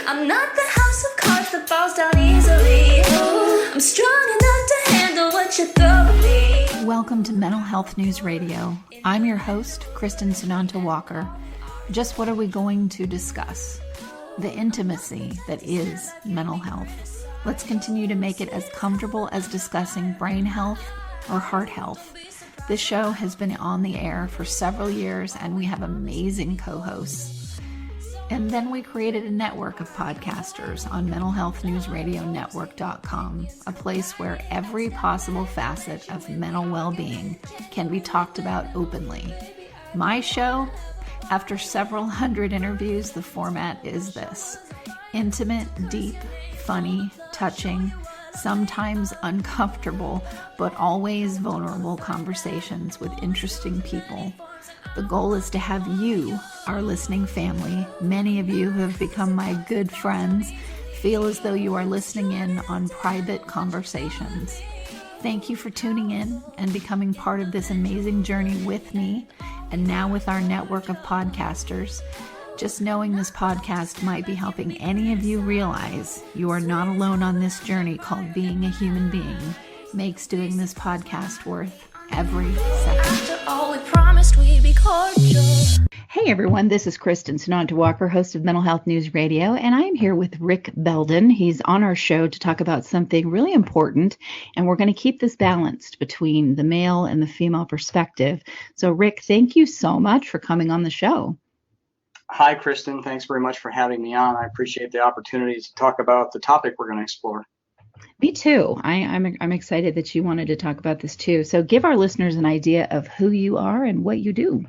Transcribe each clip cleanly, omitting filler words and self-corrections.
I'm not the house of cards that falls down easily. I'm strong enough to handle what you throw at me. Welcome to Mental Health News Radio. I'm your host, Kristin Sunanta Walker. Just what are we going to discuss? The intimacy that is mental health. Let's continue to make it as comfortable as discussing brain health or heart health. This show has been on the air for several years and we have amazing co-hosts. And then we created a network of podcasters on mentalhealthnewsradionetwork.com, a place where every possible facet of mental well-being can be talked about openly. My show, after several hundred interviews, the format is this: intimate, deep, funny, touching, sometimes uncomfortable, but always vulnerable conversations with interesting people. The goal is to have you, our listening family, many of you who have become my good friends, feel as though you are listening in on private conversations. Thank you for tuning in and becoming part of this amazing journey with me, and now with our network of podcasters. Just knowing this podcast might be helping any of you realize you are not alone on this journey called being a human being makes doing this podcast worth every second. After all we promised, we'd be cordial. Hey everyone, this is Kristin Sunanta Walker, host of Mental Health News Radio, and I'm here with Rick Belden. He's on our show to talk about something really important, and we're going to keep this balanced between the male and the female perspective. So Rick, thank you so much for coming on the show. Hi, Kristin. Thanks very much for having me on. I appreciate the opportunity to talk about the topic we're going to explore. Me too. I'm excited that you wanted to talk about this too. So give our listeners an idea of who you are and what you do.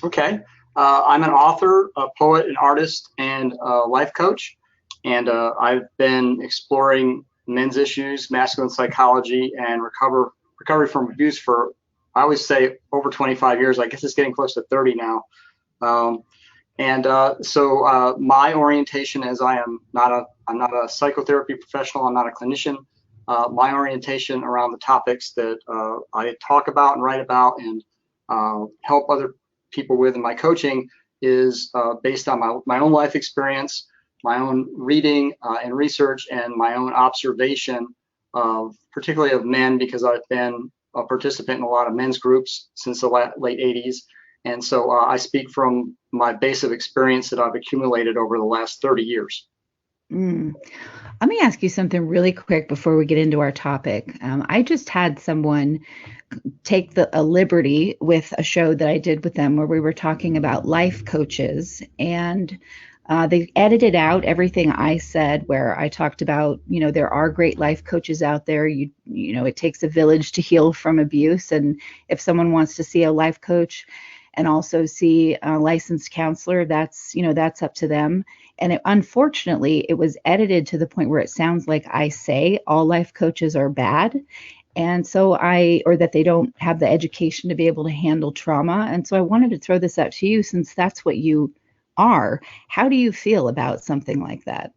Okay. I'm an author, a poet, an artist, and a life coach. And I've been exploring men's issues, masculine psychology, and recovery from abuse for, I always say, over 25 years. I guess it's getting close to 30 now. So my orientation is I'm not a psychotherapy professional. I'm not a clinician. My orientation around the topics that I talk about and write about and help other people with in my coaching is based on my own life experience, my own reading and research, and my own observation of particularly of men, because I've been a participant in a lot of men's groups since the late 80s. And so I speak from my base of experience that I've accumulated over the last 30 years. Let me ask you something really quick before we get into our topic. I just had someone take a liberty with a show that I did with them where we were talking about life coaches, and they edited out everything I said where I talked about, there are great life coaches out there. You know, it takes a village to heal from abuse. And if someone wants to see a life coach and also see a licensed counselor, that's up to them. And unfortunately, it was edited to the point where it sounds like I say all life coaches are bad. And so or that they don't have the education to be able to handle trauma. And so I wanted to throw this out to you, since that's what you are. How do you feel about something like that?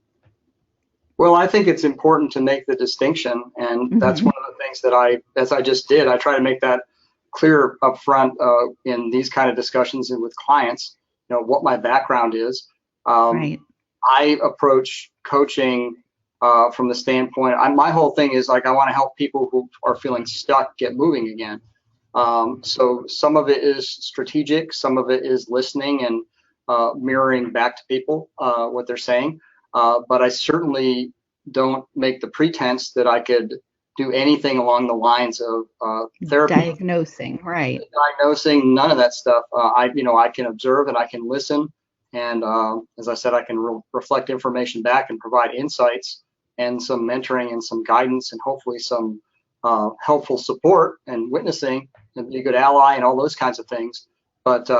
Well, I think it's important to make the distinction. And that's one of the things that as I just did, I try to make that clear up front in these kind of discussions and with clients, what my background is. Right. I approach coaching from the standpoint, my whole thing is like, I want to help people who are feeling stuck get moving again. So some of it is strategic, some of it is listening and mirroring back to people what they're saying. But I certainly don't make the pretense that I could do anything along the lines of therapy. Diagnosing, right. Diagnosing, none of that stuff. I can observe and I can listen. And as I said, I can reflect information back and provide insights and some mentoring and some guidance and hopefully some helpful support and witnessing and be a good ally and all those kinds of things. But,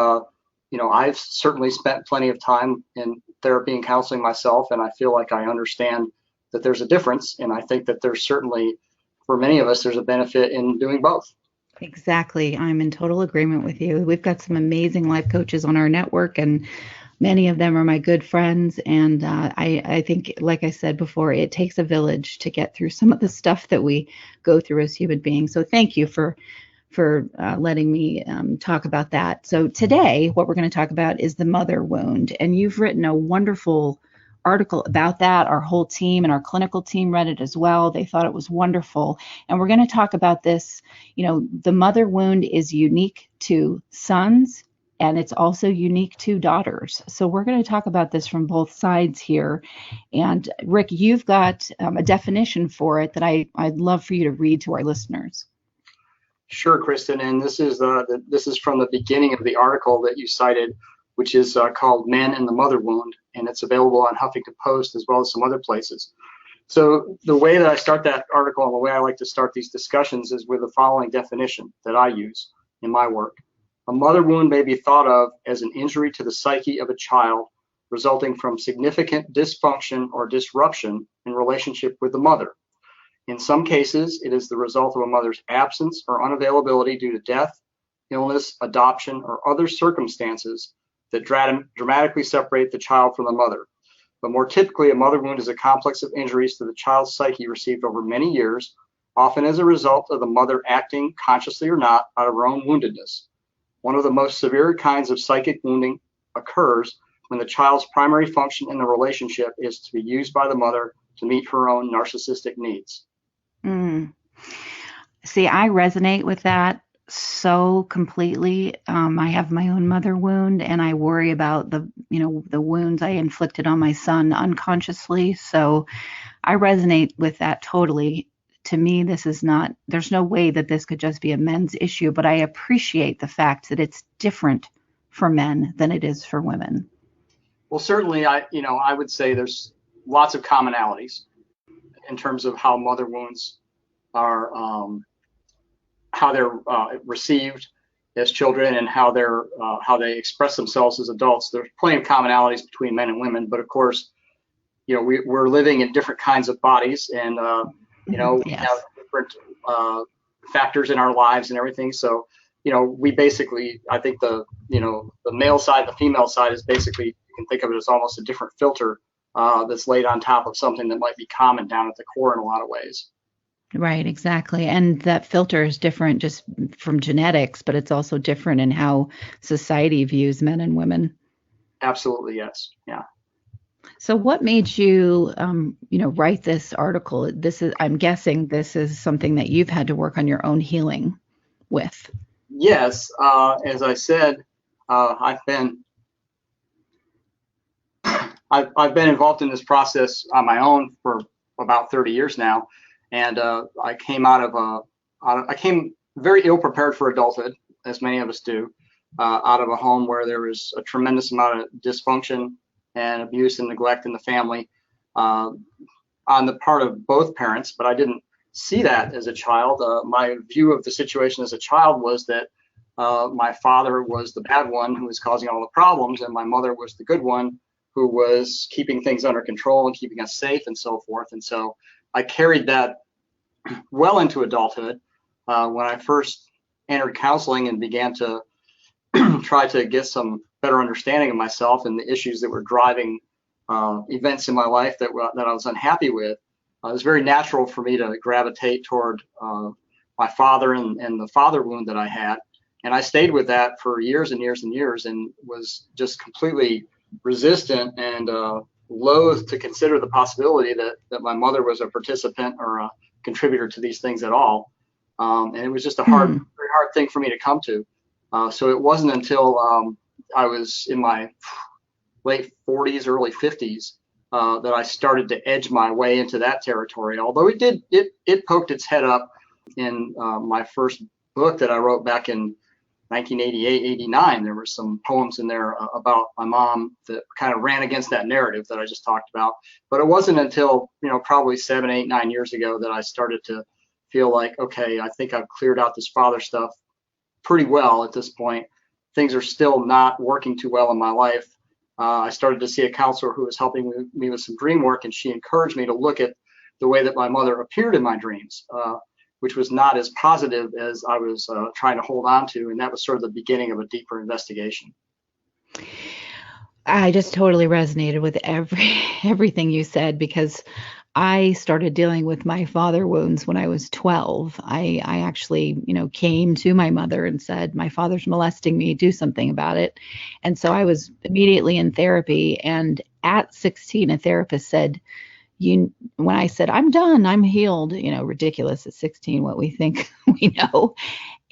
I've certainly spent plenty of time in therapy and counseling myself, and I feel like I understand that there's a difference. And I think that there's certainly, for many of us, there's a benefit in doing both. Exactly. I'm in total agreement with you. We've got some amazing life coaches on our network, and many of them are my good friends. And I think, like I said before, it takes a village to get through some of the stuff that we go through as human beings. So thank you for letting me talk about that. So today, what we're going to talk about is the mother wound. And you've written a wonderful article about that. Our whole team and our clinical team read it as well. They thought it was wonderful. And we're going to talk about this. The mother wound is unique to sons, and it's also unique to daughters. So we're going to talk about this from both sides here. And Rick, you've got a definition for it that I'd love for you to read to our listeners. Sure, Kristin. And this is from the beginning of the article that you cited, which is called "Men and the Mother Wound," and it's available on Huffington Post as well as some other places. So the way that I start that article and the way I like to start these discussions is with the following definition that I use in my work. A mother wound may be thought of as an injury to the psyche of a child resulting from significant dysfunction or disruption in relationship with the mother. In some cases, it is the result of a mother's absence or unavailability due to death, illness, adoption, or other circumstances that dramatically separate the child from the mother. But more typically, a mother wound is a complex of injuries to the child's psyche received over many years, often as a result of the mother acting, consciously or not, out of her own woundedness. One of the most severe kinds of psychic wounding occurs when the child's primary function in the relationship is to be used by the mother to meet her own narcissistic needs. See, I resonate with that so completely. I have my own mother wound, and I worry about the wounds I inflicted on my son unconsciously. So I resonate with that totally. To me, there's no way that this could just be a men's issue, but I appreciate the fact that it's different for men than it is for women. Well, certainly, I would say there's lots of commonalities in terms of how mother wounds are, how they're received as children, and how they express themselves as adults. There's plenty of commonalities between men and women, but of course, we're living in different kinds of bodies, and we have different factors in our lives and everything. So, we basically, I think the male side, the female side is basically, you can think of it as almost a different filter that's laid on top of something that might be common down at the core in a lot of ways. Right, exactly. And that filter is different just from genetics, but it's also different in how society views men and women. Absolutely, yes. Yeah. So what made you, write this article? I'm guessing this is something that you've had to work on your own healing with. Yes. As I said, I've been involved in this process on my own for about 30 years now. And I came very ill prepared for adulthood, as many of us do, out of a home where there was a tremendous amount of dysfunction and abuse and neglect in the family on the part of both parents. But I didn't see that as a child. My view of the situation as a child was that my father was the bad one who was causing all the problems, and my mother was the good one who was keeping things under control and keeping us safe and so forth. And so I carried that well into adulthood. When I first entered counseling and began to try to get some better understanding of myself and the issues that were driving events in my life that I was unhappy with, it was very natural for me to gravitate toward my father and the father wound that I had. And I stayed with that for years and years and years, and was just completely resistant and loath to consider the possibility that my mother was a participant or a contributor to these things at all. And it was just a very hard thing for me to come to. So it wasn't until I was in my late 40s, early 50s, that I started to edge my way into that territory. Although it poked its head up in my first book that I wrote back in 1988, 89. There were some poems in there about my mom that kind of ran against that narrative that I just talked about. But it wasn't until, probably 7, 8, 9 years ago that I started to feel like, okay, I think I've cleared out this father stuff pretty well at this point. Things are still not working too well in my life. I started to see a counselor who was helping me with some dream work, and she encouraged me to look at the way that my mother appeared in my dreams, which was not as positive as I was trying to hold on to. And that was sort of the beginning of a deeper investigation. I just totally resonated with everything you said, because I started dealing with my father wounds when I was 12. I actually, came to my mother and said, my father's molesting me, do something about it. And so I was immediately in therapy. And at 16, a therapist said, when I said, I'm done, I'm healed, ridiculous at 16, what we think we know.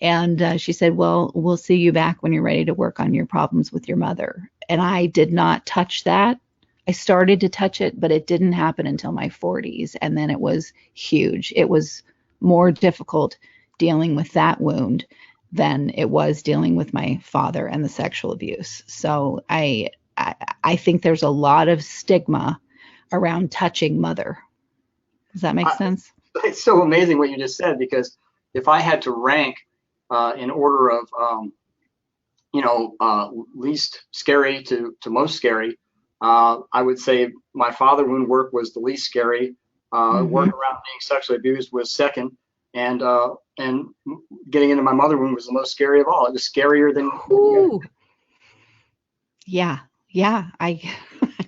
And she said, well, we'll see you back when you're ready to work on your problems with your mother. And I did not touch that. I started to touch it, but it didn't happen until my 40s. And then it was huge. It was more difficult dealing with that wound than it was dealing with my father and the sexual abuse. So I think there's a lot of stigma around touching mother. Does that make sense? It's so amazing what you just said, because if I had to rank in order of, least scary to most scary, I would say my father wound work was the least scary. Work around being sexually abused was second, and getting into my mother wound was the most scary of all. It was scarier than. Ooh. Yeah. I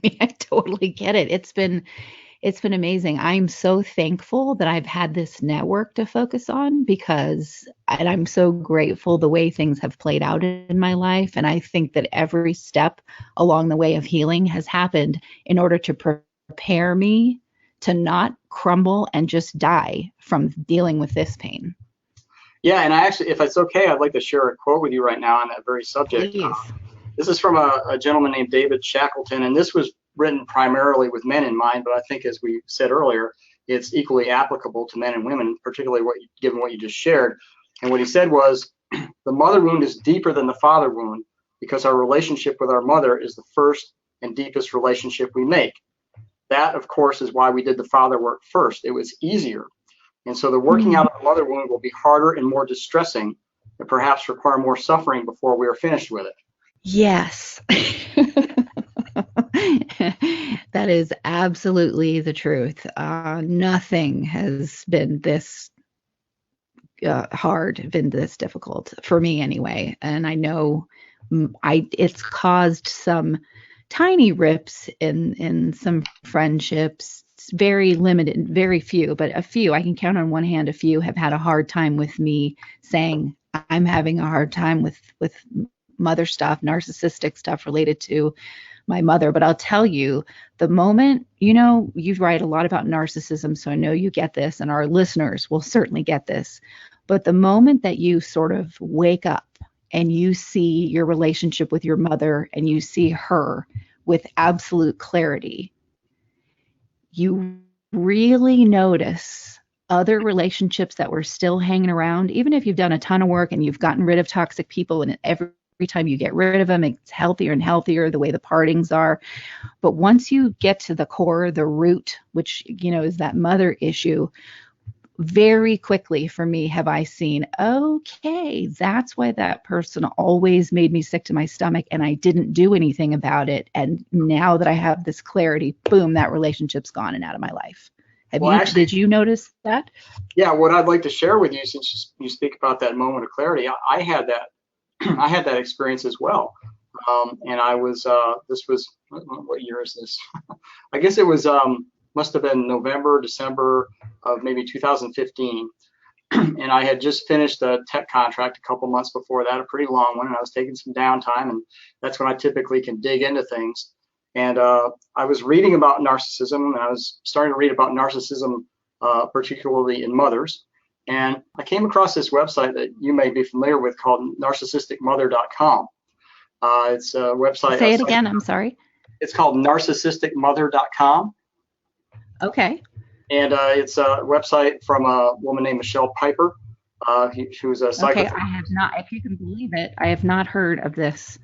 mean, I totally get it. It's been amazing. I'm so thankful that I've had this network to focus on, and I'm so grateful the way things have played out in my life. And I think that every step along the way of healing has happened in order to prepare me to not crumble and just die from dealing with this pain. Yeah, and I actually, if it's okay, I'd like to share a quote with you right now on that very subject. Please. This is from a gentleman named David Shackleton, and this was written primarily with men in mind, but I think, as we said earlier, it's equally applicable to men and women, particularly given what you just shared. And what he said was, the mother wound is deeper than the father wound because our relationship with our mother is the first and deepest relationship we make. That, of course, is why we did the father work first. It was easier. And so the working out of the mother wound will be harder and more distressing, and perhaps require more suffering before we are finished with it. Yes. That is absolutely the truth. Nothing has been this hard, been this difficult for me anyway. And I know it's caused some tiny rips in some friendships, very limited, very few, but a few. I can count on one hand, a few have had a hard time with me saying I'm having a hard time with mother stuff, narcissistic stuff related to my mother. But I'll tell you, the moment, you write a lot about narcissism, so I know you get this, and our listeners will certainly get this. But the moment that you sort of wake up and you see your relationship with your mother and you see her with absolute clarity, you really notice other relationships that were still hanging around. Even if you've done a ton of work and you've gotten rid of toxic people, and every time you get rid of them, it's healthier and healthier, the way the partings are. But once you get to the core, the root, which, is that mother issue, very quickly for me have I seen, okay, that's why that person always made me sick to my stomach and I didn't do anything about it. And now that I have this clarity, boom, that relationship's gone and out of my life. Did you notice that? Yeah, what I'd like to share with you, since you speak about that moment of clarity, I had that I had that experience as well. And I was, this was, what year is this? I guess it was, must have been November, December of maybe 2015. And I had just finished a tech contract a couple months before that, a pretty long one. And I was taking some downtime, and that's when I typically can dig into things. And I was reading about narcissism, and I was starting to read about narcissism, particularly in mothers. And I came across this website that you may be familiar with called narcissisticmother.com. It's a website. Say it again, I'm sorry. It's called narcissisticmother.com. Okay. And it's a website from a woman named Michelle Piper, who's a psychotherapist. Okay, I have not, if you can believe it, I have not heard of this.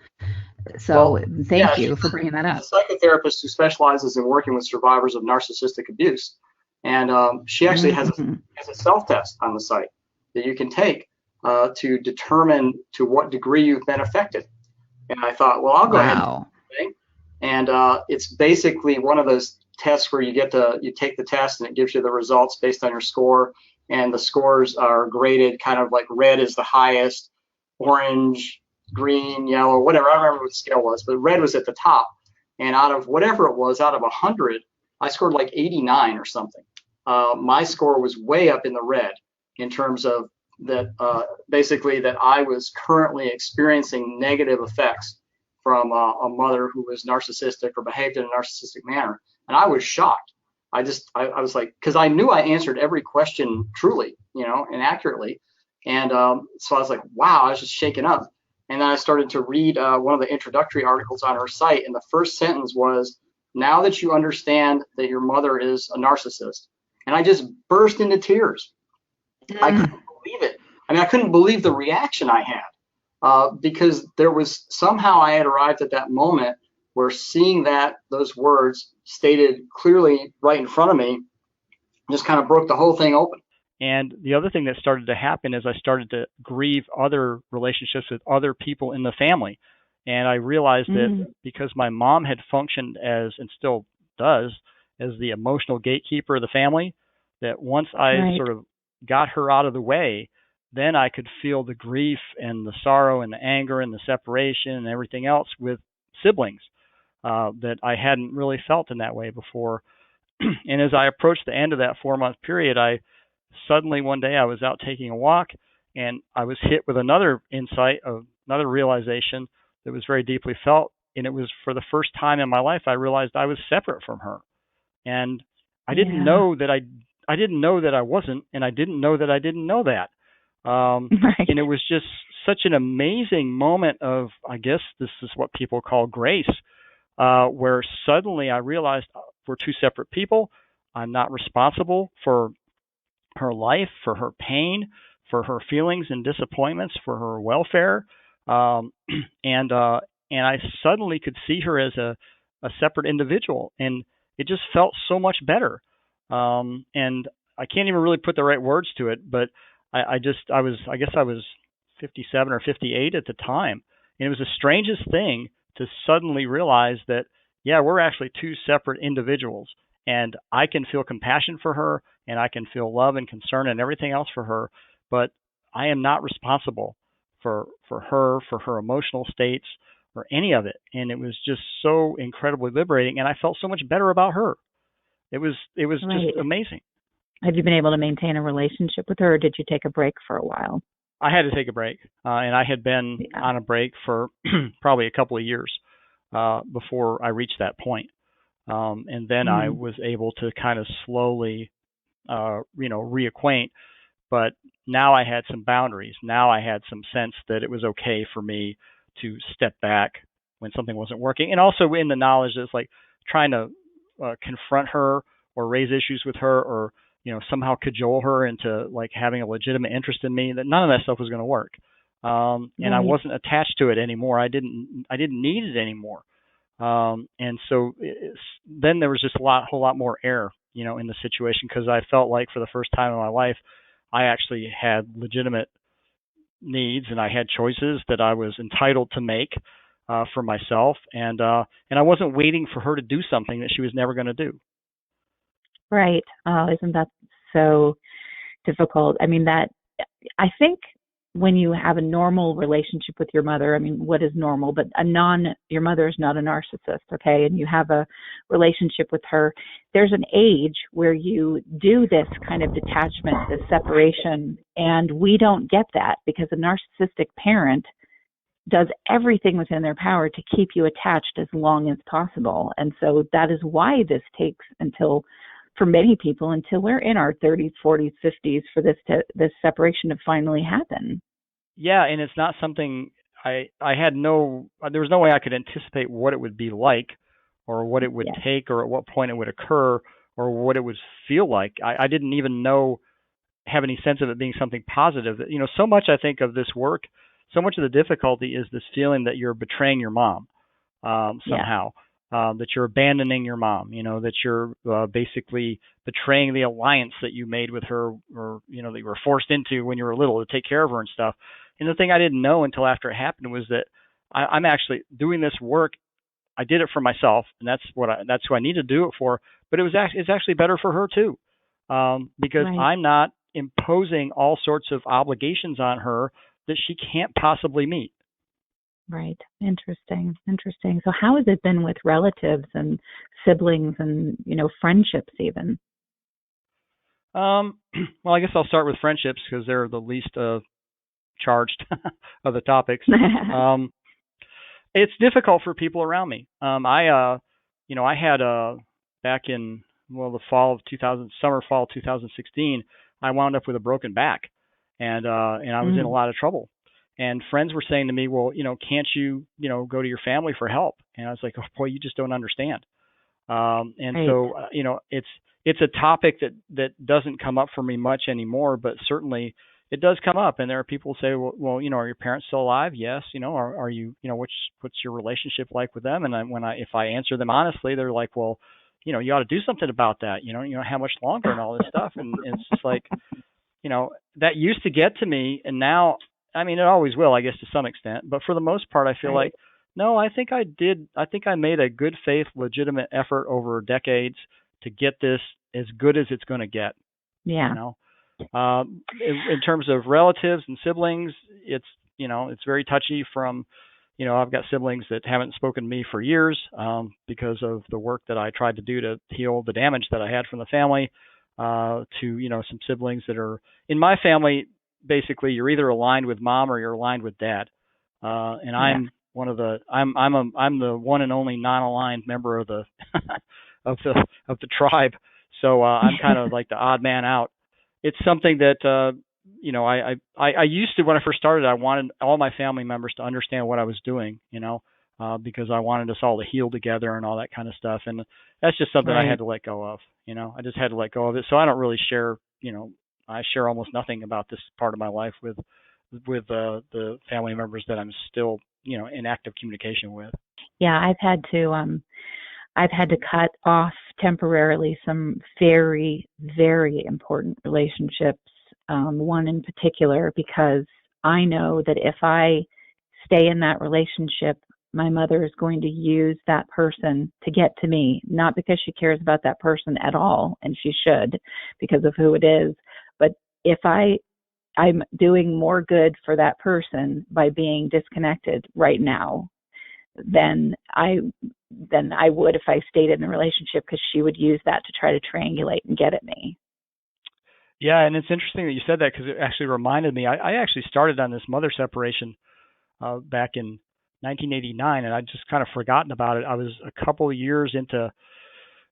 So thank you for bringing that up. She's a psychotherapist who specializes in working with survivors of narcissistic abuse. And she actually has a self-test on the site that you can take to determine to what degree you've been affected. And I thought, well, I'll go ahead and do the thing. And it's basically one of those tests where you take the test and it gives you the results based on your score. And the scores are graded kind of like red is the highest, orange, green, yellow, whatever. I don't remember what the scale was, but red was at the top. And out of whatever it was, out of 100, I scored like 89 or something. My score was way up in the red in terms of that, basically that I was currently experiencing negative effects from a mother who was narcissistic or behaved in a narcissistic manner. And I was shocked. I was like, because I knew I answered every question truly, and accurately. And so I was like, wow, I was just shaken up. And then I started to read one of the introductory articles on her site. And the first sentence was, now that you understand that your mother is a narcissist. And I just burst into tears. I couldn't believe it. I mean, I couldn't believe the reaction I had because there was somehow I had arrived at that moment where seeing those words stated clearly right in front of me just kind of broke the whole thing open. And the other thing that started to happen is I started to grieve other relationships with other people in the family. And I realized that because my mom had functioned as, and still does, as the emotional gatekeeper of the family, that once I sort of got her out of the way, then I could feel the grief and the sorrow and the anger and the separation and everything else with siblings that I hadn't really felt in that way before. And as I approached the end of that 4-month period, I suddenly one day I was out taking a walk and I was hit with another insight of another realization that was very deeply felt. And it was for the first time in my life, I realized I was separate from her. And I didn't know that I didn't know that I wasn't, and I didn't know that I didn't know that. And it was just such an amazing moment of, I guess this is what people call grace, where suddenly I realized we're two separate people. I'm not responsible for her life, for her pain, for her feelings and disappointments, for her welfare. And I suddenly could see her as a separate individual, and it just felt so much better. And I can't even really put the right words to it, but I guess I was 57 or 58 at the time. And it was the strangest thing to suddenly realize that, yeah, we're actually two separate individuals, and I can feel compassion for her, and I can feel love and concern and everything else for her, but I am not responsible for her, for her emotional states, or any of it. And it was just so incredibly liberating, and I felt so much better about her. It was just amazing. Have you been able to maintain a relationship with her, or did you take a break for a while? I had to take a break, and I had been on a break for probably a couple of years before I reached that point. And then I was able to kind of slowly, reacquaint. But now I had some boundaries. Now I had some sense that it was okay for me to step back when something wasn't working. And also in the knowledge that it's like trying to confront her or raise issues with her or, somehow cajole her into like having a legitimate interest in me, that none of that stuff was going to work. And I wasn't attached to it anymore. I didn't need it anymore. And so then there was just a whole lot more air, in the situation, because I felt like for the first time in my life, I actually had legitimate needs and I had choices that I was entitled to make for myself. And I wasn't waiting for her to do something that she was never going to do. Right. Oh, isn't that so difficult? I mean, I think when you have a normal relationship with your mother, I mean, what is normal? But your mother is not a narcissist, okay? And you have a relationship with her. There's an age where you do this kind of detachment, this separation, and we don't get that because a narcissistic parent does everything within their power to keep you attached as long as possible. And so that is why this takes for many people, until we're in our 30s, 40s, 50s for this separation to finally happen. Yeah, and it's not something there was no way I could anticipate what it would be like or what it would take or at what point it would occur or what it would feel like. I didn't even have any sense of it being something positive. So much I think of this work, so much of the difficulty is this feeling that you're betraying your mom somehow. That you're abandoning your mom, that you're basically betraying the alliance that you made with her or, that you were forced into when you were little to take care of her and stuff. And the thing I didn't know until after it happened was that I'm actually doing this work. I did it for myself, and that's who I need to do it for. But it's actually better for her too, because I'm not imposing all sorts of obligations on her that she can't possibly meet. Right. Interesting. So how has it been with relatives and siblings and, friendships even? Well, I guess I'll start with friendships because they're the least charged of the topics. It's difficult for people around me. I had back in the fall 2016, I wound up with a broken back, and I was in a lot of trouble. And friends were saying to me, well, can't you, go to your family for help? And I was like, oh boy, you just don't understand. And Right. so, it's a topic that doesn't come up for me much anymore, but certainly it does come up. And there are people who say, well, are your parents still alive? Yes. Are you, what's your relationship like with them? And if I answer them honestly, they're like, well, you ought to do something about that. How much longer and all this stuff. And it's just like, that used to get to me. And now, I mean, it always will, I guess, to some extent. But for the most part, I feel like, no, I think I did. I think I made a good faith, legitimate effort over decades to get this as good as it's going to get. Yeah. In terms of relatives and siblings, it's very touchy. I've got siblings that haven't spoken to me for years because of the work that I tried to do to heal the damage that I had from the family. To some siblings that are in my family. Basically, you're either aligned with mom or you're aligned with dad. And I'm one of the I'm the one and only non-aligned member of the of the tribe. So I'm kind of like the odd man out. It's something that I used to, when I first started, I wanted all my family members to understand what I was doing, because I wanted us all to heal together and all that kind of stuff. And that's just something I had to let go of. I just had to let go of it. So I don't really share, I share almost nothing about this part of my life with the family members that I'm still, in active communication with. Yeah, I've had to cut off temporarily some very, very important relationships. One in particular, because I know that if I stay in that relationship, my mother is going to use that person to get to me, not because she cares about that person at all, and she should because of who it is, but if I'm doing more good for that person by being disconnected right now than I would if I stayed in the relationship, because she would use that to try to triangulate and get at me. Yeah, and it's interesting that you said that, because it actually reminded me. I actually started on this mother separation back in 1989, and I'd just kind of forgotten about it. I was a couple of years into,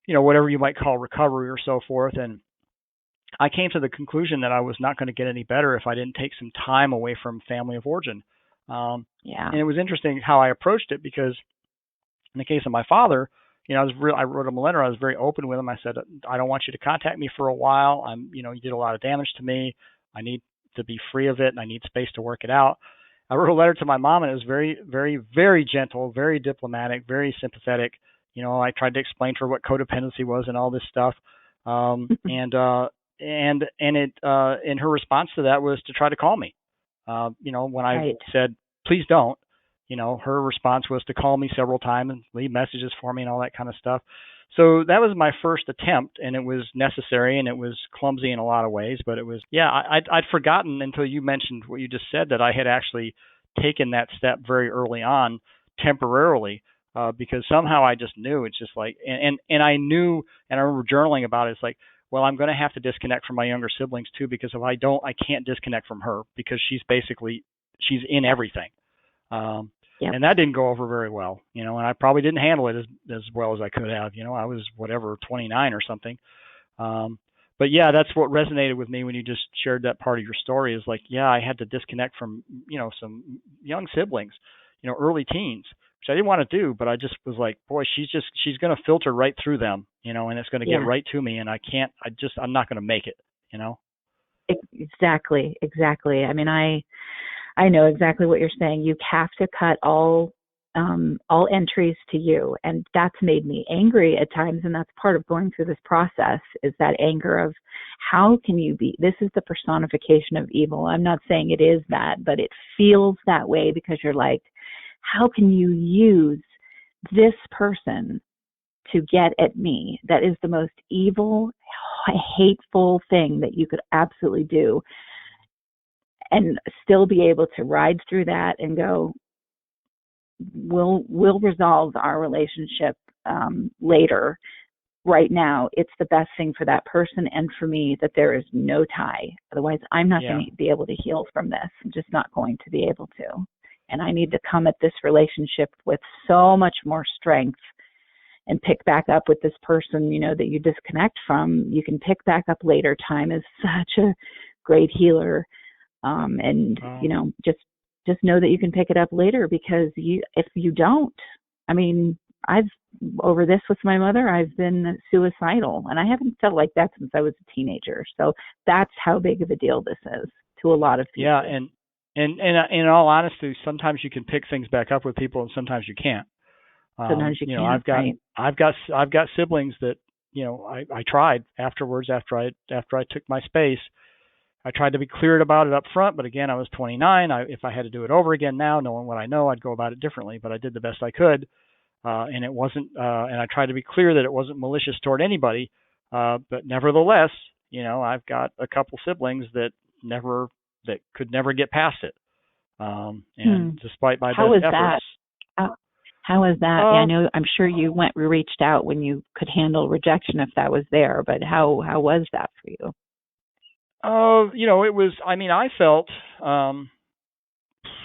whatever you might call recovery or so forth, and I came to the conclusion that I was not going to get any better if I didn't take some time away from family of origin. And it was interesting how I approached it, because in the case of my father, I wrote him a letter. I was very open with him. I said, I don't want you to contact me for a while. You did a lot of damage to me. I need to be free of it, and I need space to work it out. I wrote a letter to my mom, and it was very, very, very gentle, very diplomatic, very sympathetic. I tried to explain to her what codependency was and all this stuff. And her response to that was to try to call me. When I said, please don't, her response was to call me several times and leave messages for me and all that kind of stuff. So that was my first attempt, and it was necessary, and it was clumsy in a lot of ways, but it was, I'd forgotten until you mentioned what you just said, that I had actually taken that step very early on temporarily, because somehow I just knew. It's just like, and I knew, and I remember journaling about it. It's like, well, I'm going to have to disconnect from my younger siblings too, because if I don't, I can't disconnect from her, because she's in everything. And that didn't go over very well, and I probably didn't handle it as well as I could have. I was 29 or something. But yeah, that's what resonated with me when you just shared that part of your story, is like, I had to disconnect from, some young siblings, early teens, which I didn't want to do, but I just was like, boy, she's going to filter right through them, and it's going to get right to me, and I'm not going to make it, Exactly. I mean, I know exactly what you're saying. You have to cut all entries to you, and that's made me angry at times, and that's part of going through this process, is that anger of, how can you be, this is the personification of evil. I'm not saying it is that, but it feels that way, because you're like, how can you use this person to get at me? That is the most evil, hateful thing that you could absolutely do. And still be able to ride through that and go, we'll resolve our relationship later. Right now, it's the best thing for that person and for me that there is no tie. Otherwise, I'm not going to be able to heal from this. I'm just not going to be able to. and I need to come at this relationship with so much more strength and pick back up with this person, that you disconnect from. You can pick back up later. Time is such a great healer. Just know that you can pick it up later, because if you don't, I've, over this with my mother, I've been suicidal, and I haven't felt like that since I was a teenager. So that's how big of a deal this is to a lot of people. Yeah. And in all honesty, sometimes you can pick things back up with people and sometimes you can't. Sometimes you can't. I've got siblings that, I tried afterwards, after I took my space. I tried to be clear about it up front, but again, I was 29. If I had to do it over again now, knowing what I know, I'd go about it differently, but I did the best I could. And it wasn't, and I tried to be clear that it wasn't malicious toward anybody. But nevertheless, I've got a couple siblings that could never get past it. And despite my best efforts. How is that? I know, I'm sure you reached out when you could handle rejection if that was there, but how was that for you? It was, I felt,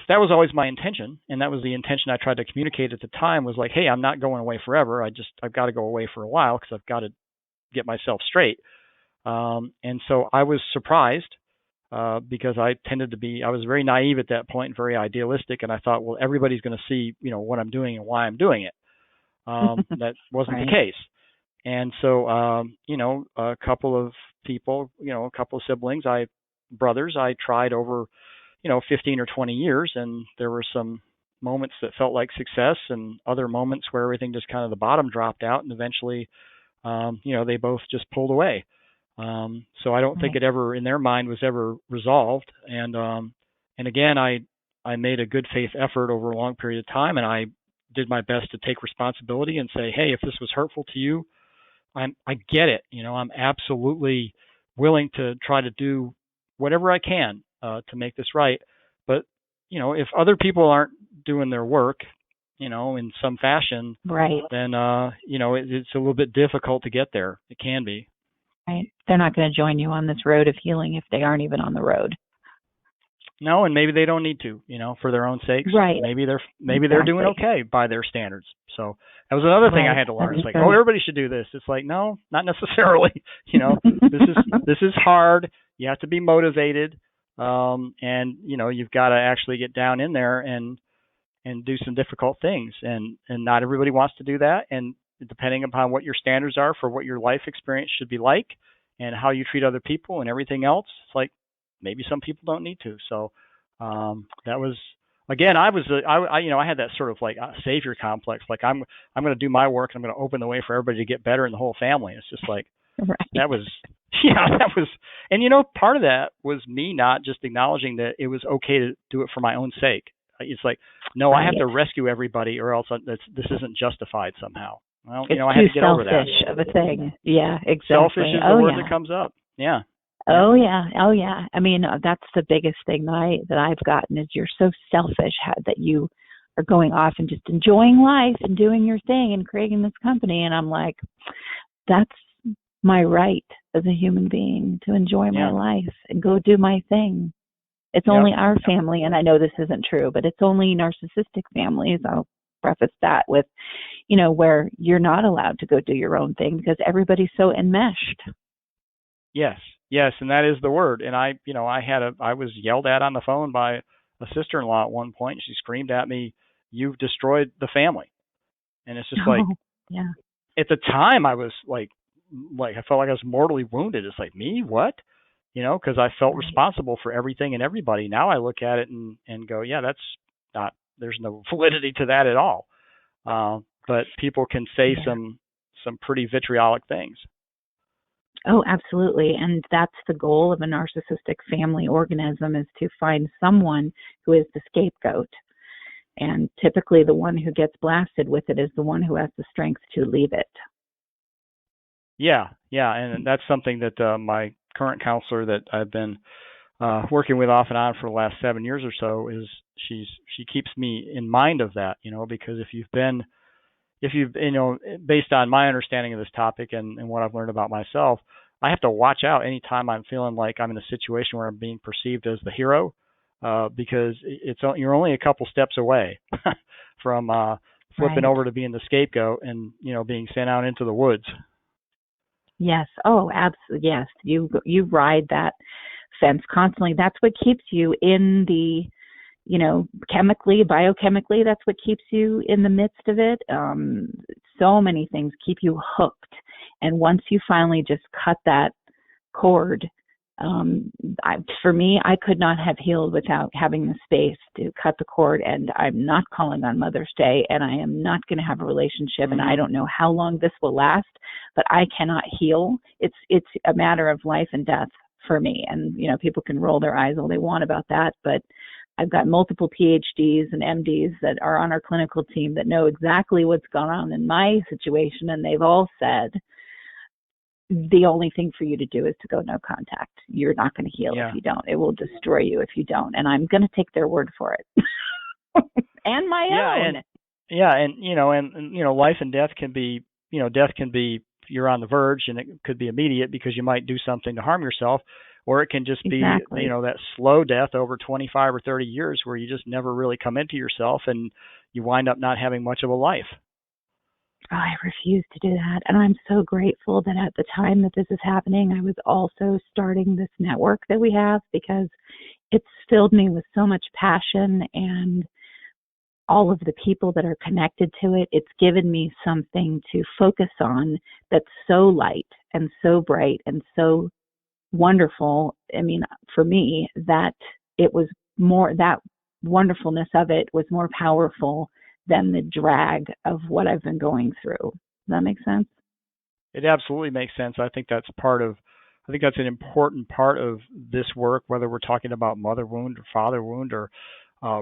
that was always my intention. And that was the intention I tried to communicate at the time, was like, hey, I'm not going away forever. I've got to go away for a while because I've got to get myself straight. And so I was surprised, because I was very naive at that point, very idealistic. And I thought, well, everybody's going to see, what I'm doing and why I'm doing it. That wasn't the case. And so, a couple of people, a couple of siblings, brothers, I tried over, 15 or 20 years. And there were some moments that felt like success and other moments where everything just kind of the bottom dropped out. And eventually, they both just pulled away. So I don't think it ever, in their mind, was ever resolved. And again, I made a good faith effort over a long period of time, and I did my best to take responsibility and say, hey, if this was hurtful to you, I get it. I'm absolutely willing to try to do whatever I can to make this right. But, if other people aren't doing their work, in some fashion, then, it's a little bit difficult to get there. It can be. Right. They're not going to join you on this road of healing if they aren't even on the road. No, and maybe they don't need to, for their own sakes. Right. Maybe they're doing okay by their standards. So that was another thing I had to learn. It's like, everybody should do this. It's like, no, not necessarily. This is hard. You have to be motivated. And you've got to actually get down in there and do some difficult things. And not everybody wants to do that. And depending upon what your standards are for what your life experience should be like and how you treat other people and everything else, it's like, maybe some people don't need to. So, that was, again, I had that sort of like savior complex. Like I'm going to do my work. And I'm going to open the way for everybody to get better in the whole family. It's just like, that was, and part of that was me not just acknowledging that it was okay to do it for my own sake. It's like, no, I have to rescue everybody or else this isn't justified somehow. Well, it's I had to get over that. Selfish of a thing. Yeah, exactly. Selfish is the word that comes up. Yeah. Oh yeah. That's the biggest thing that I've gotten is you're so selfish that you are going off and just enjoying life and doing your thing and creating this company. And I'm like, that's my right as a human being to enjoy my life and go do my thing. It's only our family, and I know this isn't true, but it's only narcissistic families. I'll preface that with, where you're not allowed to go do your own thing because everybody's so enmeshed. Yes, and that is the word. And I was yelled at on the phone by a sister-in-law at one point. She screamed at me, "You've destroyed the family." And it's just at the time I was like I felt like I was mortally wounded. It's like, me? What? Because I felt responsible for everything and everybody. Now I look at it and go, yeah, that's not, there's no validity to that at all. But people can say some pretty vitriolic things. Oh, absolutely. And that's the goal of a narcissistic family organism, is to find someone who is the scapegoat. And typically the one who gets blasted with it is the one who has the strength to leave it. Yeah. And that's something that my current counselor that I've been working with off and on for the last 7 years or so is she keeps me in mind of that, because if you've based on my understanding of this topic and what I've learned about myself, I have to watch out anytime I'm feeling like I'm in a situation where I'm being perceived as the hero. because you're only a couple steps away from flipping Right. over to being the scapegoat and being sent out into the woods. Yes. Oh, absolutely. Yes. You ride that fence constantly. That's what keeps you in the, biochemically, that's what keeps you in the midst of it. So many things keep you hooked. And once you finally just cut that cord, for me, I could not have healed without having the space to cut the cord. And I'm not calling on Mother's Day, and I am not going to have a relationship. And I don't know how long this will last, but I cannot heal. It's a matter of life and death for me. And people can roll their eyes all they want about that, but I've got multiple PhDs and MDs that are on our clinical team that know exactly what's gone on in my situation, and they've all said, the only thing for you to do is to go no contact. You're not going to heal if you don't. It will destroy you if you don't. And I'm going to take their word for it. And my own. And life and death can be, you're on the verge, and it could be immediate because you might do something to harm yourself, or it can just be, that slow death over 25 or 30 years where you just never really come into yourself and you wind up not having much of a life. Oh, I refuse to do that. And I'm so grateful that at the time that this is happening, I was also starting this network that we have, because it's filled me with so much passion, and all of the people that are connected to it, it's given me something to focus on that's so light and so bright and so wonderful. I mean, for me, that wonderfulness of it was more powerful than the drag of what I've been going through. Does that make sense? It absolutely makes sense. I think that's an important part of this work, whether we're talking about mother wound or father wound or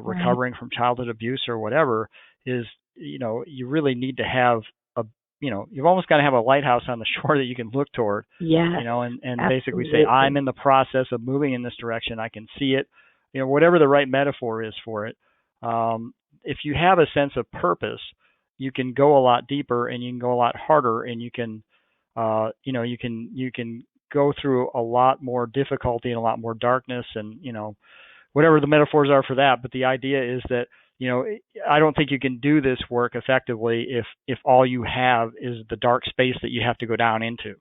recovering from childhood abuse or whatever, is, you really need to have you've almost got to have a lighthouse on the shore that you can look toward. Yes, and basically say, I'm in the process of moving in this direction. I can see it, whatever the right metaphor is for it. If you have a sense of purpose, you can go a lot deeper and you can go a lot harder, and you can, you can go through a lot more difficulty and a lot more darkness, and, whatever the metaphors are for that. But the idea is that, I don't think you can do this work effectively if all you have is the dark space that you have to go down into.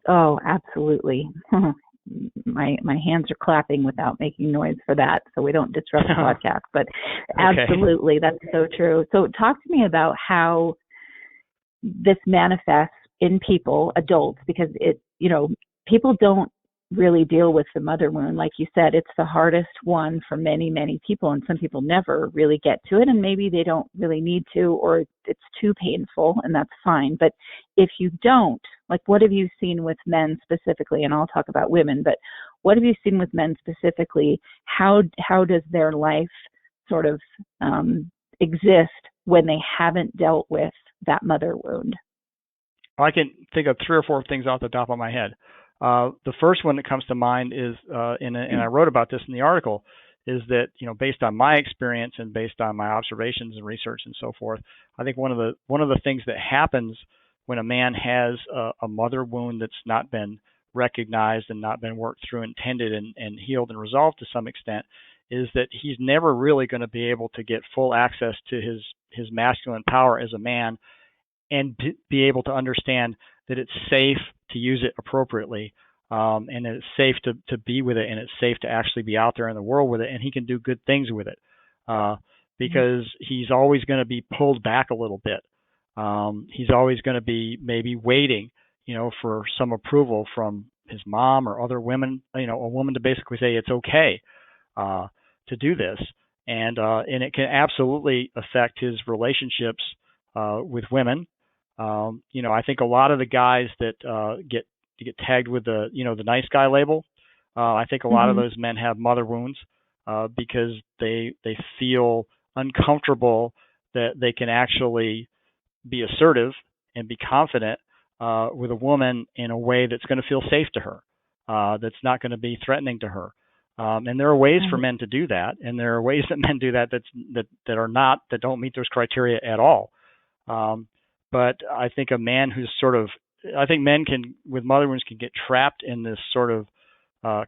Oh, absolutely. My hands are clapping without making noise for that, so we don't disrupt the podcast. But absolutely, that's so true. So talk to me about how this manifests in people, adults, because people don't really deal with the mother wound. Like you said, it's the hardest one for many, many people, and some people never really get to it, and maybe they don't really need to, or it's too painful, and that's fine. But if you don't, like, what have you seen with men specifically? And I'll talk about women, but what have you seen with men specifically? How does their life sort of exist when they haven't dealt with that mother wound? I can think of 3 or 4 things off the top of my head. The first one that comes to mind is, and I wrote about this in the article, is that, based on my experience and based on my observations and research and so forth, I think one of the things that happens when a man has a mother wound that's not been recognized and not been worked through and tended and healed and resolved to some extent, is that he's never really going to be able to get full access to his masculine power as a man, and be able to understand that it's safe to use it appropriately, and that it's safe to be with it, and it's safe to actually be out there in the world with it, and he can do good things with it, because he's always going to be pulled back a little bit. He's always going to be maybe waiting, for some approval from his mom or other women, a woman to basically say it's okay to do this, and it can absolutely affect his relationships with women. I think a lot of the guys that get tagged with the nice guy label, I think a lot of those men have mother wounds because they feel uncomfortable that they can actually be assertive and be confident with a woman in a way that's going to feel safe to her, that's not going to be threatening to her. And there are ways for men to do that, and there are ways that men do that that don't meet those criteria at all. But I think a man who's I think men with mother wounds can get trapped in this sort of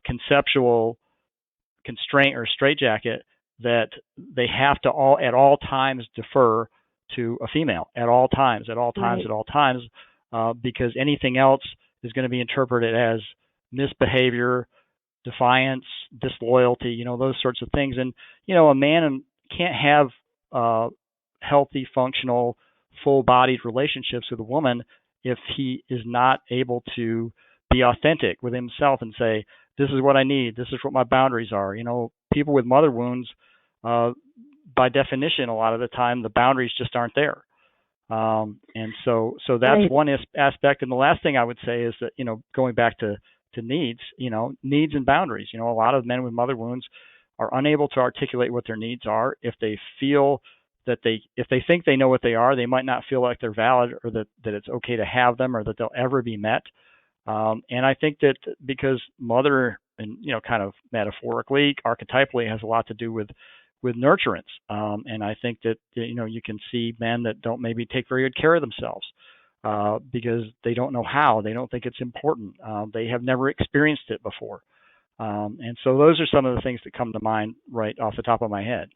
conceptual constraint or straitjacket that they have to at all times defer to a female at all times, because anything else is going to be interpreted as misbehavior, defiance, disloyalty, those sorts of things. And, a man can't have healthy, functional, full-bodied relationships with a woman if he is not able to be authentic with himself and say, this is what I need, this is what my boundaries are. People with mother wounds, by definition, a lot of the time, the boundaries just aren't there. And so that's right. one aspect. And the last thing I would say is that, going back to needs, needs and boundaries. A lot of men with mother wounds are unable to articulate what their needs are. If they feel that if they think they know what they are, they might not feel like they're valid, or that it's okay to have them, or that they'll ever be met. And I think that because mother, and kind of metaphorically, archetypally, has a lot to do with nurturance. And I think that you can see men that don't maybe take very good care of themselves because they don't know how. They don't think it's important. They have never experienced it before. And so those are some of the things that come to mind right off the top of my head.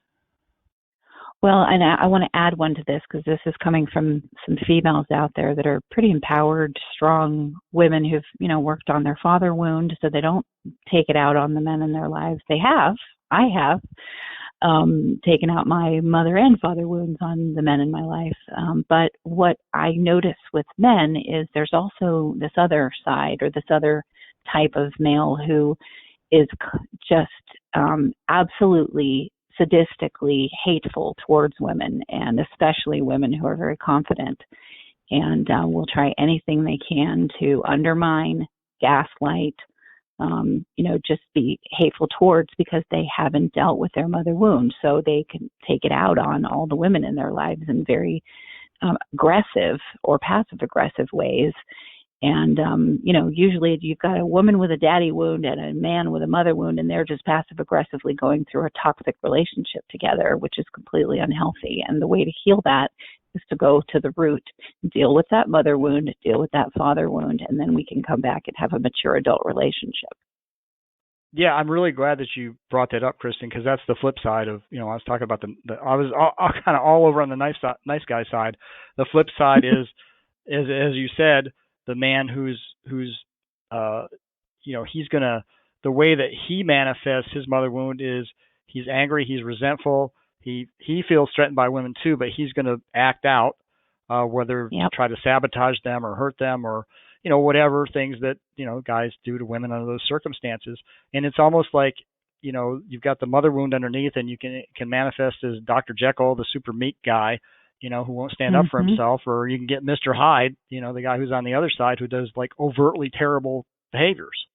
Well, and I want to add one to this, because this is coming from some females out there that are pretty empowered, strong women who've, worked on their father wound, so they don't take it out on the men in their lives. I have taken out my mother and father wounds on the men in my life. But what I notice with men is there's also this other side, or this other type of male who is just absolutely sadistically hateful towards women, and especially women who are very confident, and will try anything they can to undermine, gaslight, just be hateful towards, because they haven't dealt with their mother wound. So they can take it out on all the women in their lives in very aggressive or passive aggressive ways. And, usually you've got a woman with a daddy wound and a man with a mother wound, and they're just passive aggressively going through a toxic relationship together, which is completely unhealthy. And the way to heal that is to go to the root, deal with that mother wound, deal with that father wound, and then we can come back and have a mature adult relationship. Yeah, I'm really glad that you brought that up, Kristin, because that's the flip side of, I was talking about I was kind of all over on the nice guy side. The flip side is as you said, the man who's he's gonna, the way that he manifests his mother wound is he's angry, he's resentful, he feels threatened by women too, but he's gonna act out, whether try to sabotage them or hurt them, or whatever things that guys do to women under those circumstances. And it's almost like you've got the mother wound underneath, and you can manifest as Dr. Jekyll, the super meek guy, who won't stand up for himself, or you can get Mr. Hyde, the guy who's on the other side who does like overtly terrible behaviors.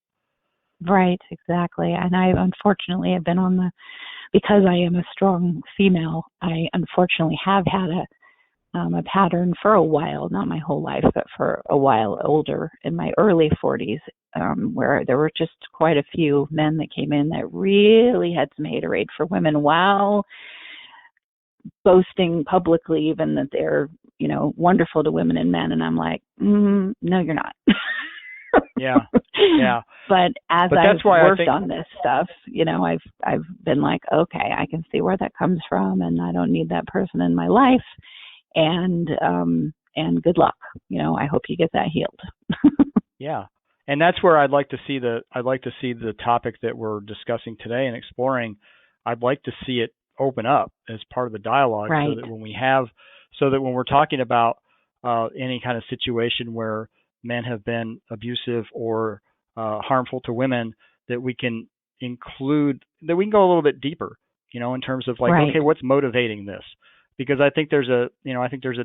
Right, exactly. And I unfortunately have been because I am a strong female, I unfortunately have had a pattern for a while, not my whole life, but for a while older, in my early 40s, where there were just quite a few men that came in that really had some haterade for women, while boasting publicly even that they're, wonderful to women and men. And I'm like, no, you're not. Yeah. But I've worked on this stuff, I've been like, okay, I can see where that comes from, and I don't need that person in my life. And good luck. I hope you get that healed. Yeah. And that's where I'd like to see the topic that we're discussing today and exploring. I'd like to see it open up as part of the dialogue, right, so that when we're talking about any kind of situation where men have been abusive or harmful to women, that we can go a little bit deeper, in terms of like, right, okay, what's motivating this? Because I think there's a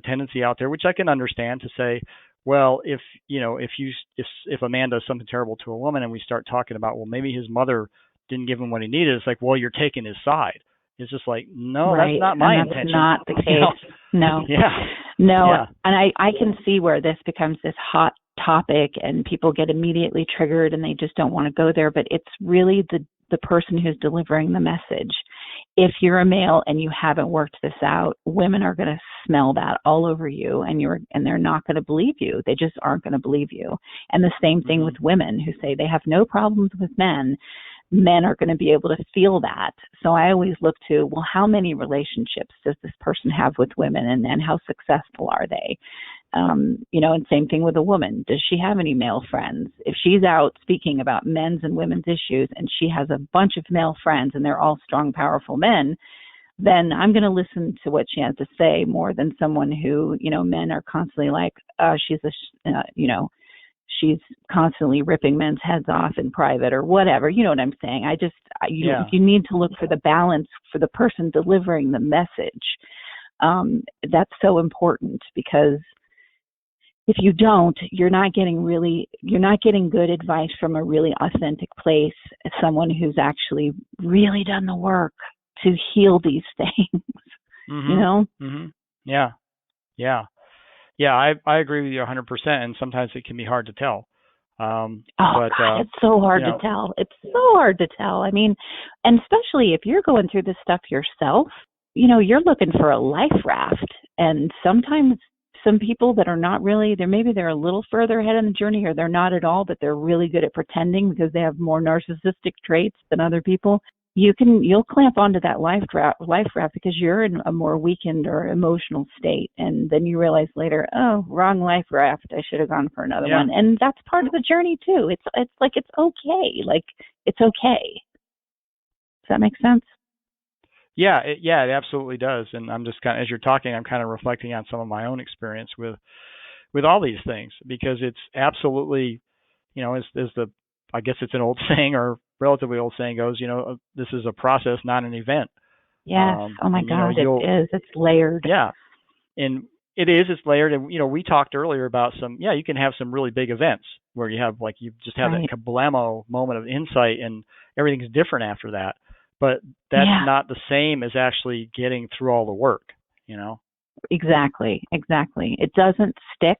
tendency out there, which I can understand, to say, well, if a man does something terrible to a woman, and we start talking about, well, maybe his mother didn't give him what he needed, it's like, well, you're taking his side. It's just like, no, right, that's not my and that's intention. not the case. No. Yeah. No. Yeah. And I can see where this becomes this hot topic, and people get immediately triggered, and they just don't want to go there. But it's really the person who's delivering the message. If you're a male and you haven't worked this out, women are going to smell that all over you, and they're not going to believe you. They just aren't going to believe you. And the same thing with women who say they have no problems with men, men are going to be able to feel that. So I always look to, well, how many relationships does this person have with women, and how successful are they? And same thing with a woman. Does she have any male friends? If she's out speaking about men's and women's issues and she has a bunch of male friends and they're all strong, powerful men, then I'm going to listen to what she has to say more than someone who, men are constantly like, she's constantly ripping men's heads off in private or whatever. You know what I'm saying? You need to look for the balance for the person delivering the message. That's so important, because if you don't, you're not getting good advice from a really authentic place, someone who's actually really done the work to heal these things. Mm-hmm. Yeah. I agree with you 100%. And sometimes it can be hard to tell. It's so hard to tell. It's so hard to tell. I mean, and especially if you're going through this stuff yourself, you're looking for a life raft. And sometimes some people that are not really, they're a little further ahead in the journey, or they're not at all, but they're really good at pretending because they have more narcissistic traits than other people. You'll clamp onto that life raft because you're in a more weakened or emotional state. And then you realize later, oh, wrong life raft. I should have gone for another one. And that's part of the journey too. It's like, it's okay. Like, it's okay. Does that make sense? Yeah, it absolutely does. And I'm just as you're talking, I'm kind of reflecting on some of my own experience with all these things, because it's absolutely, I guess it's an old saying, or relatively old saying goes, this is a process, not an event. Yes. Oh my God, it is. It's layered. Yeah. And it is. It's layered. And, we talked earlier about you can have some really big events where you have you just have that kablamo moment of insight and everything's different after that. But that's not the same as actually getting through all the work, Exactly. It doesn't stick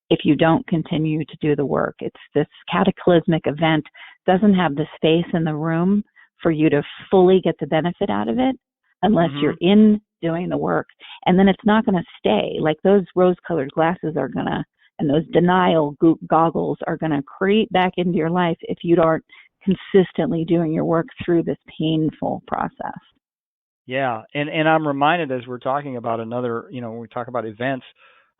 if you don't continue to do the work. It's this cataclysmic event doesn't have the space in the room for you to fully get the benefit out of it unless you're in doing the work. And then it's not going to stay. Like, those rose-colored glasses and those denial goggles are going to creep back into your life if you aren't consistently doing your work through this painful process. Yeah. And I'm reminded, as we're talking about another, when we talk about events,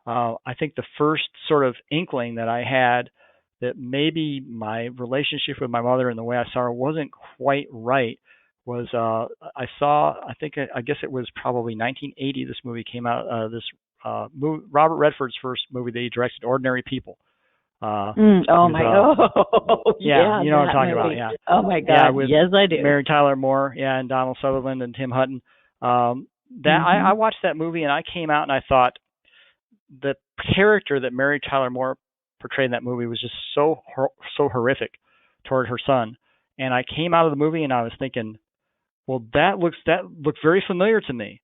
I think the first sort of inkling that I had that maybe my relationship with my mother and the way I saw her wasn't quite right was I guess it was probably 1980. This movie came out, Robert Redford's first movie that he directed, Ordinary People. Oh my God. Yeah, you know what I'm talking about. Yeah. Oh my God. With yes, I do. Mary Tyler Moore, and Donald Sutherland and Tim Hutton. I watched that movie and I came out and I thought the character that Mary Tyler Moore portrayed in that movie was just so horrific toward her son. And I came out of the movie and I was thinking, well, that looked very familiar to me,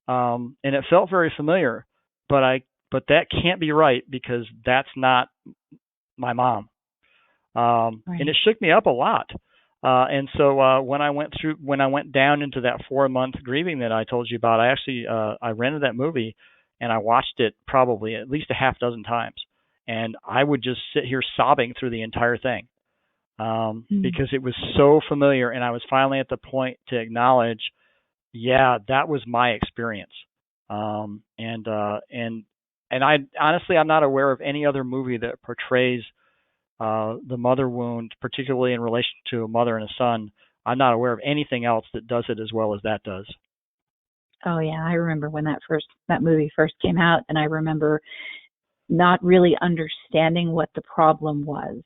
and it felt very familiar, but that can't be right, because that's not my mom. And it shook me up a lot. And so when I went down into that 4-month grieving that I told you about, I actually I rented that movie and I watched it probably at least a half dozen times, and I would just sit here sobbing through the entire thing, because it was so familiar, and I was finally at the point to acknowledge, that was my experience. And I honestly, I'm not aware of any other movie that portrays the mother wound, particularly in relation to a mother and a son. I'm not aware of anything else that does it as well as that does. Oh yeah, I remember when that movie first came out, and I remember not really understanding what the problem was.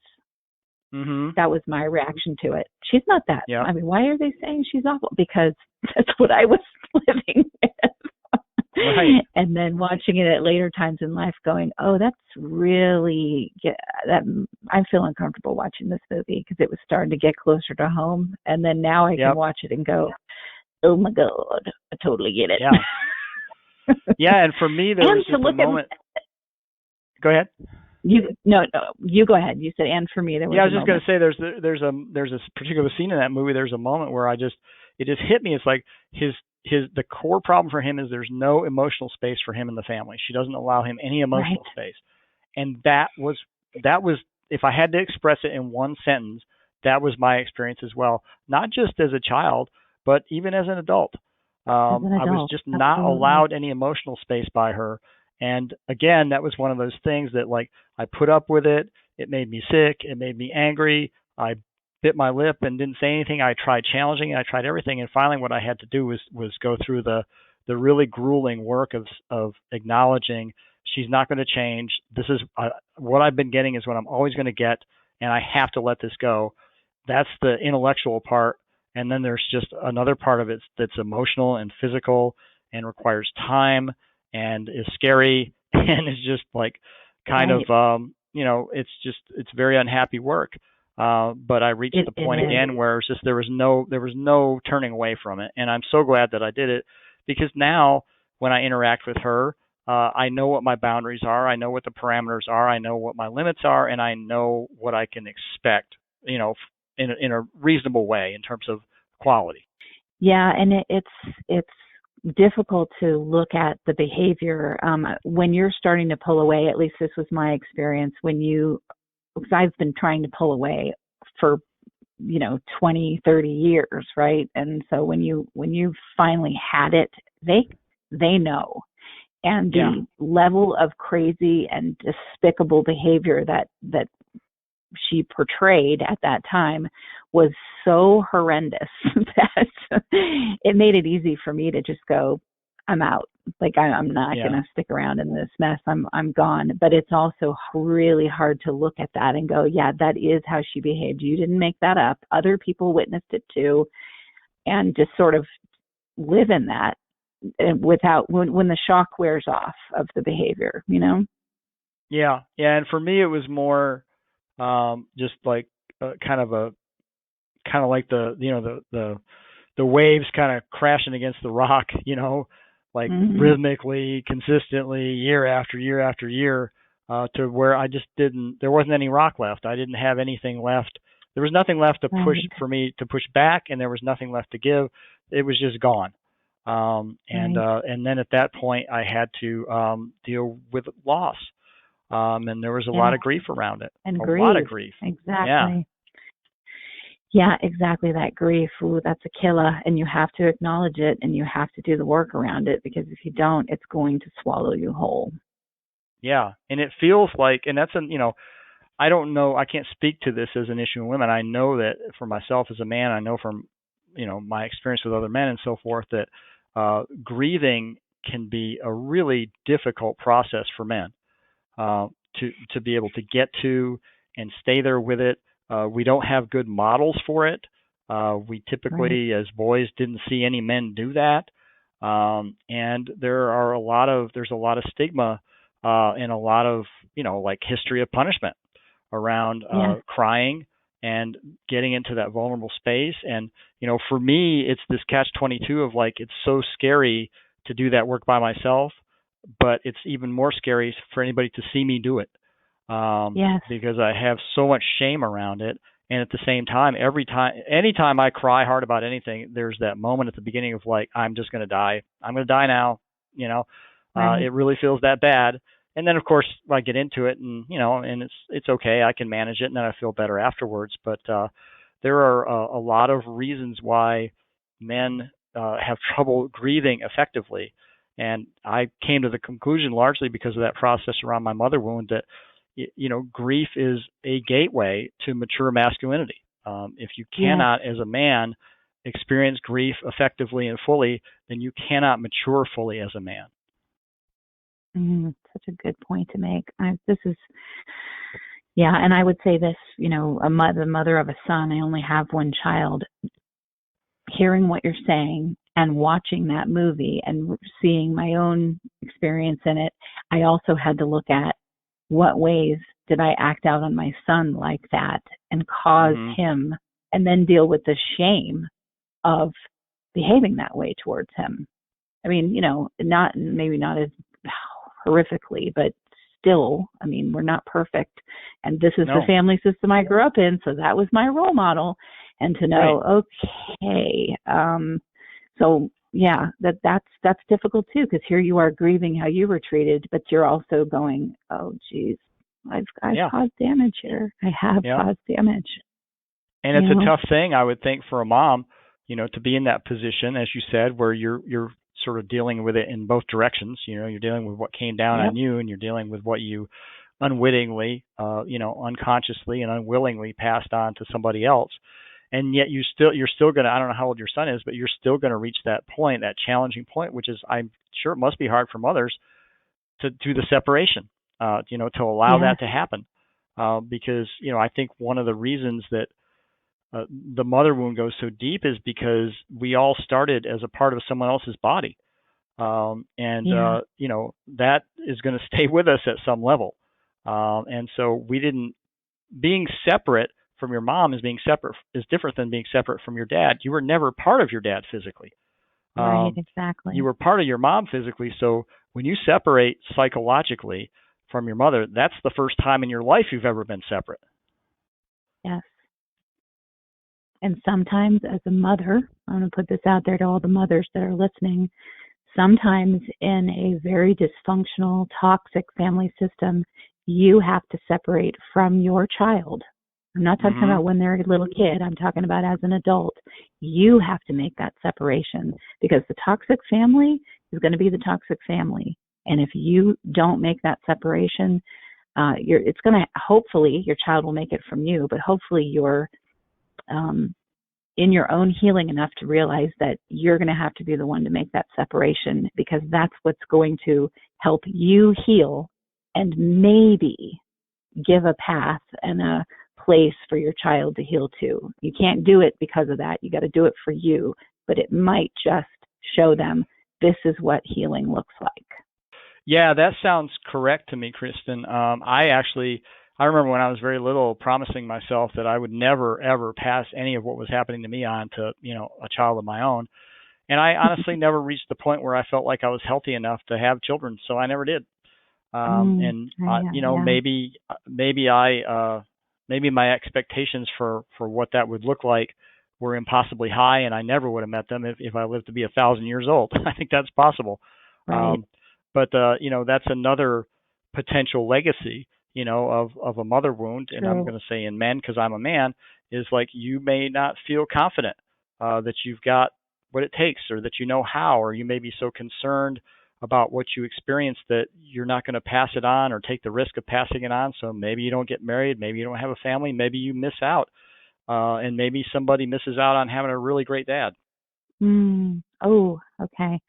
That was my reaction to it. She's not that. Yeah. I mean, why are they saying she's awful? Because that's what I was living with. Right. And then watching it at later times in life going, oh, that's really, I feel uncomfortable watching this movie because it was starting to get closer to home. And then now I can watch it and go, oh my God, I totally get it. Yeah. Yeah. And for me, there was just a moment. Go ahead. You go ahead. You said, and for me, there was. Yeah, I was just going to say, there's a particular scene in that movie. There's a moment where it just hit me. It's like the core problem for him is there's no emotional space for him in the family. She doesn't allow him any emotional space, and that was if I had to express it in one sentence, that was my experience as well, not just as a child, but even as an adult. As an I was adult, just not absolutely. allowed any emotional space by her. And again, that was one of those things that, like, I put up with it. It made me sick. It made me angry. I bit my lip and didn't say anything. I tried challenging. I tried everything. And finally, what I had to do was go through the really grueling work of acknowledging she's not going to change. This is what I've been getting is what I'm always going to get, and I have to let this go. That's the intellectual part. And then there's just another part of it that's emotional and physical and requires time and is scary and is just like kind Right. of, it's very unhappy work. But I reached the point again where it's just there was no turning away from it. And I'm so glad that I did it, because now when I interact with her, I know what my boundaries are. I know what the parameters are. I know what my limits are, and I know what I can expect, in a reasonable way in terms of quality. Yeah, and it's difficult to look at the behavior when you're starting to pull away. At least this was my experience because I've been trying to pull away for 20, 30 years, right? And so when you finally had it, they know. And the level of crazy and despicable behavior that she portrayed at that time was so horrendous that it made it easy for me to just go, I'm out. Like I'm not going to stick around in this mess. I'm gone. But it's also really hard to look at that and go, yeah, that is how she behaved. You didn't make that up. Other people witnessed it too, and just sort of live in that without when the shock wears off of the behavior. Yeah, and for me it was more just like kind of like the waves kind of crashing against the rock, like rhythmically, consistently, year after year after year, to where I just there wasn't any rock left. I didn't have anything left. There was nothing left to push for me to push back, and there was nothing left to give. It was just gone. And then at that point I had to deal with loss. And there was a lot of grief around it. And a lot of grief. Exactly. Yeah, exactly. That grief. Ooh, that's a killer. And you have to acknowledge it, and you have to do the work around it, because if you don't, it's going to swallow you whole. Yeah. And it feels like, and that's I don't know, I can't speak to this as an issue in women. I know that for myself as a man, I know from, my experience with other men and so forth, that grieving can be a really difficult process for men. To be able to get to and stay there with it. We don't have good models for it. We typically, as boys, didn't see any men do that. And there's a lot of stigma and a lot of, like history of punishment around crying and getting into that vulnerable space. And, for me, it's this catch-22 of like, it's so scary to do that work by myself, but it's even more scary for anybody to see me do it. Because I have so much shame around it. And at the same time, anytime I cry hard about anything, there's that moment at the beginning of like, I'm just going to die. I'm going to die now. It really feels that bad. And then of course I get into it and, and it's okay. I can manage it and then I feel better afterwards. But, there are a lot of reasons why men, have trouble grieving effectively. And I came to the conclusion largely because of that process around my mother wound that, grief is a gateway to mature masculinity. If you cannot, as a man, experience grief effectively and fully, then you cannot mature fully as a man. Such a good point to make. And I would say this, the mother of a son, I only have one child. Hearing what you're saying and watching that movie and seeing my own experience in it, I also had to look at what ways did I act out on my son like that and cause him, and then deal with the shame of behaving that way towards him. I mean, maybe not as horrifically, but still, I mean, we're not perfect. And this is the family system I grew up in, so that was my role model. And to know, okay, so yeah, that's difficult too, because here you are grieving how you were treated, but you're also going, oh geez, I've caused damage here. I have caused damage. And it's a tough thing, I would think, for a mom, to be in that position, as you said, where you're sort of dealing with it in both directions. You're dealing with what came down on you, and you're dealing with what you unwittingly, unconsciously and unwillingly passed on to somebody else. And yet you're still going to, I don't know how old your son is, but you're still going to reach that point, that challenging point, which is, I'm sure it must be hard for mothers to do the separation, to allow that to happen. Because, I think one of the reasons that the mother wound goes so deep is because we all started as a part of someone else's body. That is going to stay with us at some level. And so being separate from your mom is different than being separate from your dad. You were never part of your dad physically. Right, exactly. You were part of your mom physically. So when you separate psychologically from your mother, that's the first time in your life you've ever been separate. Yes. And sometimes as a mother, I'm going to put this out there to all the mothers that are listening, sometimes in a very dysfunctional, toxic family system, you have to separate from your child. I'm not talking about when they're a little kid. I'm talking about as an adult. You have to make that separation because the toxic family is going to be the toxic family. And if you don't make that separation, it's going to, hopefully your child will make it from you, but hopefully you're in your own healing enough to realize that you're going to have to be the one to make that separation because that's what's going to help you heal and maybe give a path and a place for your child to heal to. You can't do it because of that. You got to do it for you, but it might just show them this is what healing looks like. Yeah, that sounds correct to me, Kristin. I remember when I was very little promising myself that I would never, ever pass any of what was happening to me on to, a child of my own. And I honestly never reached the point where I felt like I was healthy enough to have children. So I never did. Maybe my expectations for what that would look like were impossibly high, and I never would have met them if I lived to be 1,000 years old. I think that's possible. Right. But that's another potential legacy, of a mother wound. And I'm going to say in men, because I'm a man, is like you may not feel confident that you've got what it takes or that you know how, or you may be so concerned about what you experienced that you're not going to pass it on or take the risk of passing it on. So maybe you don't get married, maybe you don't have a family, maybe you miss out, and maybe somebody misses out on having a really great dad. Oh, okay.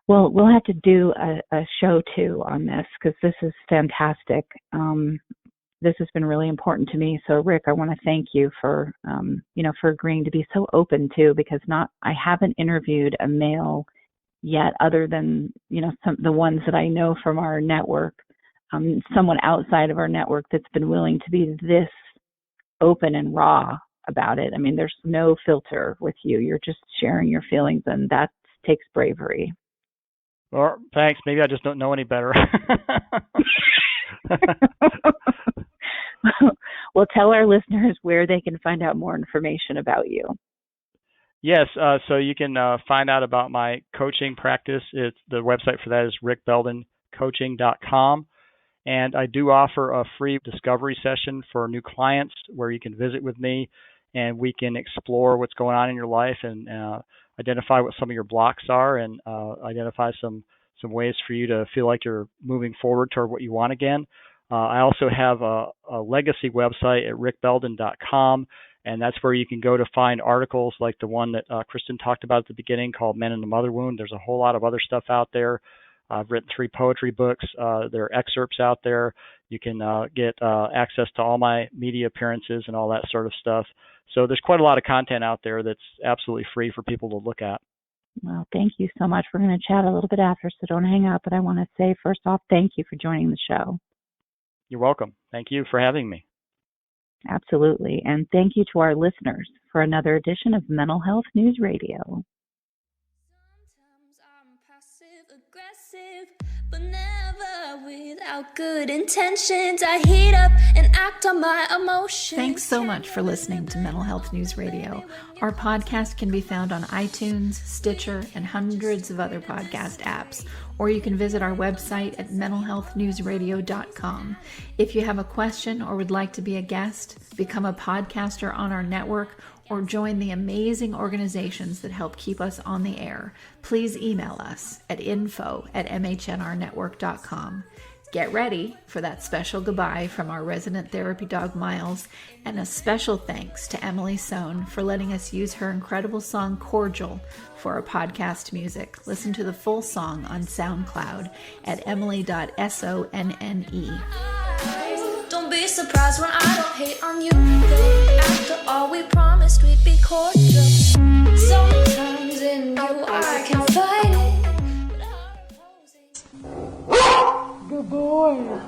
Well, we'll have to do a show too on this because this is fantastic. This has been really important to me. So, Rick, I want to thank you for, for agreeing to be so open too, because I haven't interviewed a male yet, other than the ones that I know from our network. Someone outside of our network that's been willing to be this open and raw about it. I mean, there's no filter with you. You're just sharing your feelings, and that takes bravery. Well, thanks. Maybe I just don't know any better. Well, tell our listeners where they can find out more information about you. Yes, so you can find out about my coaching practice. The website for that is rickbeldencoaching.com. And I do offer a free discovery session for new clients where you can visit with me and we can explore what's going on in your life and identify what some of your blocks are and identify some ways for you to feel like you're moving forward toward what you want again. I also have a legacy website at rickbelden.com, and that's where you can go to find articles like the one that Kristin talked about at the beginning called Men in the Mother Wound. There's a whole lot of other stuff out there. I've written 3 poetry books. There are excerpts out there. You can get access to all my media appearances and all that sort of stuff. So there's quite a lot of content out there that's absolutely free for people to look at. Well, thank you so much. We're going to chat a little bit after, so don't hang up. But I want to say, first off, thank you for joining the show. You're welcome. Thank you for having me. Absolutely. And thank you to our listeners for another edition of Mental Health News Radio. Sometimes I'm passive aggressive, but never with Without good intentions, I heat up and act on my emotions. Thanks so much for listening to Mental Health News Radio. Our podcast can be found on iTunes, Stitcher, and hundreds of other podcast apps, or you can visit our website at mentalhealthnewsradio.com. If you have a question or would like to be a guest, become a podcaster on our network, or join the amazing organizations that help keep us on the air, please email us at info@mhnrnetwork.com. Get ready for that special goodbye from our resident therapy dog, Miles, and a special thanks to Emily Sohn for letting us use her incredible song, Cordial, for our podcast music. Listen to the full song on SoundCloud at emily.sonne. Don't be surprised when I don't hate on you, though. After all, we promised we'd be cordial. Sometimes in you I can fight it. Good boy.